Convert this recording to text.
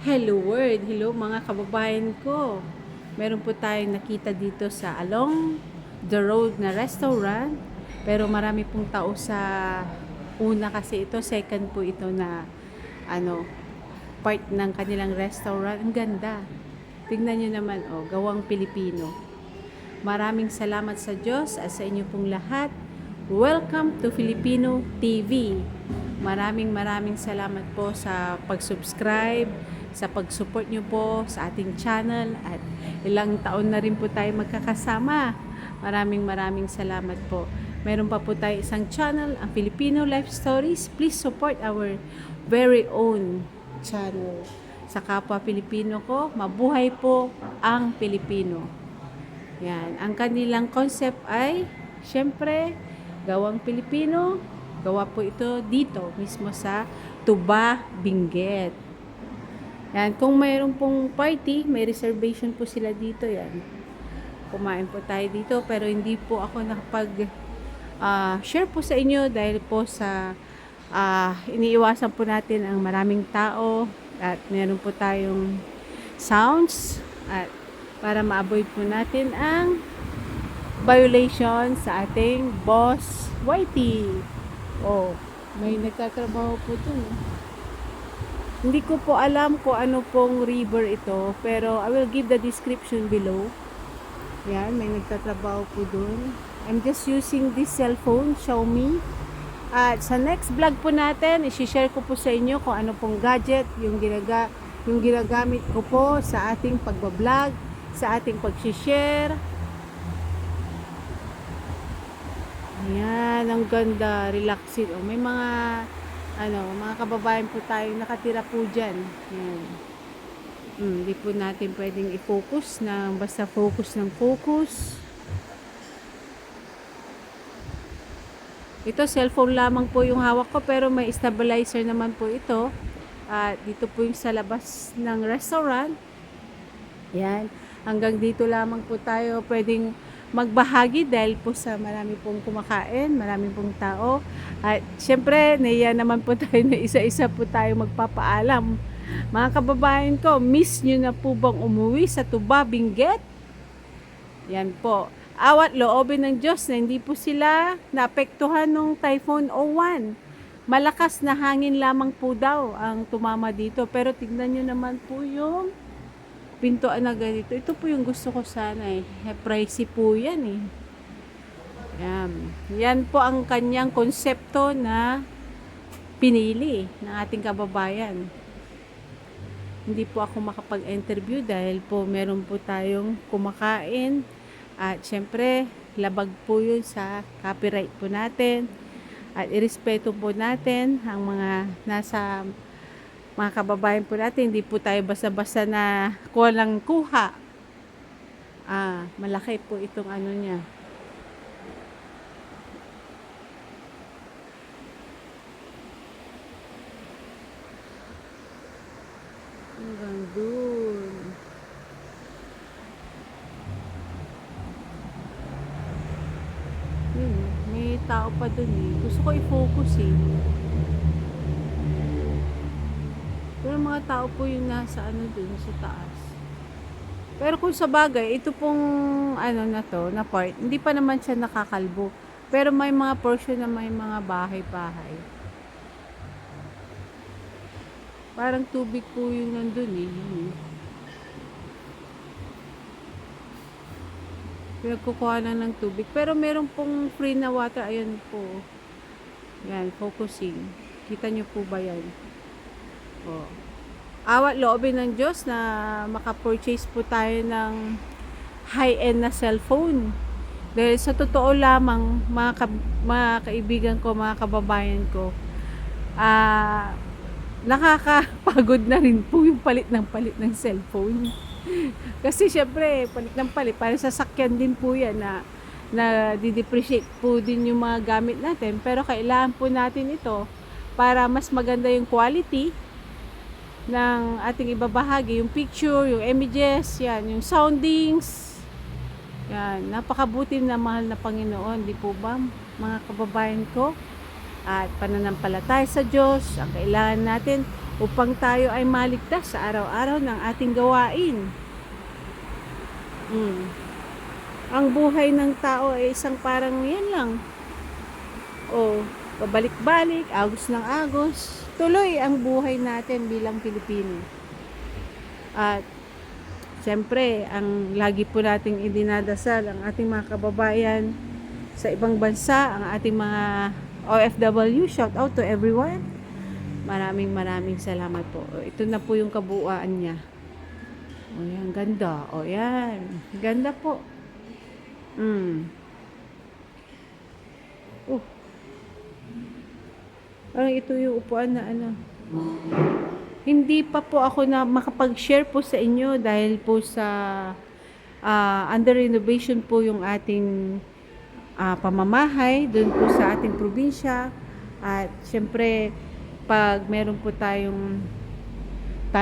Hello world, hello mga kababayan ko. Meron po tayong nakita dito sa along the road na restaurant. Pero marami pong tao sa una kasi ito, second po ito na ano, part ng kanilang restaurant. Ang ganda. Tingnan nyo naman, oh, gawang Pilipino. Maraming salamat sa Diyos at sa inyo pong lahat. Welcome to Filipino TV. Maraming salamat po sa pag-subscribe, sa pag-support nyo po sa ating channel at ilang taon na rin po tayo magkakasama. Maraming salamat po. Meron pa po tayo isang channel, ang Filipino Life Stories. Please support our very own channel. Sa kapwa Pilipino ko, mabuhay po ang Pilipino. Yan. Ang kanilang concept ay, syempre, gawang Pilipino. Gawa po ito dito, mismo sa Tuba, Benguet. Yan. Kung mayroon pong party, may reservation po sila dito. Yan. Kumain po tayo dito, pero hindi po ako share po sa inyo dahil po sa iniiwasan po natin ang maraming tao at meron po tayong sounds at para ma-avoid po natin ang violation sa ating boss Whitey. Oh, may nagtatrabaho po dun. Hindi ko po alam kung ano pong river ito, pero I will give the description below. Yan, may nagtatrabaho po dun. I'm just using this cellphone, Xiaomi. At sa next vlog po natin, i-share ko po sa inyo kung ano pong gadget yung ginagamit ko po sa ating pagbablog, sa ating pag-share. Ayan, ang ganda, relaxing. Oh, may mga kababayan po tayo nakatira po dyan. Ayan. Hindi po natin pwedeng i-focus na basta focus ng focus. Ito, cellphone lamang po yung hawak ko pero may stabilizer naman po ito. At dito po yung sa labas ng restaurant. Yan. Hanggang dito lamang po tayo pwedeng magbahagi dahil po sa marami pong kumakain, marami pong tao. At syempre, naiya naman po tayo na isa-isa po tayo magpapaalam. Mga kababayan ko, miss nyo na po bang umuwi sa Tuba, Benguet? Yan po. Awat loobin ng Diyos na hindi po sila naapektuhan ng Typhoon O1. Malakas na hangin lamang po daw ang tumama dito. Pero tignan nyo naman po yung pintuan na ganito. Ito po yung gusto ko sana eh. Pricey po yan eh. Yan. Yan po ang kanyang konsepto na pinili ng ating kababayan. Hindi po ako makapag-interview dahil po meron po tayong kumakain. At syempre, labag po yun sa copyright po natin. At irespeto po natin ang mga kababayan po natin. Hindi po tayo basta-basta na kulang kuha. Malaki po itong ano niya. Hanggang dun. May tao pa dun eh. Gusto ko i-focus eh. Pero mga tao po yung nasa ano dun sa taas. Pero kung sa bagay, ito pong ano na to, na part, hindi pa naman siya nakakalbo. Pero may mga portion na may mga bahay-bahay. Parang tubig po yung nandun eh. Pinagkukuha na ng tubig. Pero meron pong free na water. Ayan po. Yan, focusing. Kita nyo po ba yan? Oh. Awat loobin ng Diyos na makapurchase po tayo ng high-end na cellphone. Dahil sa totoo lamang, mga kaibigan ko, mga kababayan ko, nakakapagod na rin po yung palit ng cellphone. Kasi syempre, palit ng palit, para sa sakyan din po yan na di-depreciate po din yung mga gamit natin. Pero kailangan po natin ito para mas maganda yung quality ng ating ibabahagi, yung picture, yung images, yan, yung soundings. Yan, napakabuti na mahal na Panginoon, di po ba, mga kababayan ko? At pananampalataya sa Diyos, ang kailangan natin, upang tayo ay maligtas sa araw-araw ng ating gawain. Mm. Ang buhay ng tao ay isang parang yan lang. O, pabalik-balik, agos ng agos. Tuloy ang buhay natin bilang Pilipino. At siyempre, ang lagi po nating idinadasal ang ating mga kababayan sa ibang bansa, ang ating mga OFW, shout out to everyone. Maraming salamat po. Ito na po yung kabuuan niya. O yan, ganda. O yan, ganda po. Oh, parang ito yung upuan na ano. Hindi pa po ako na makapag-share po sa inyo dahil po sa under renovation po yung ating pamamahay doon po sa ating probinsya. At syempre, pag meron po tayong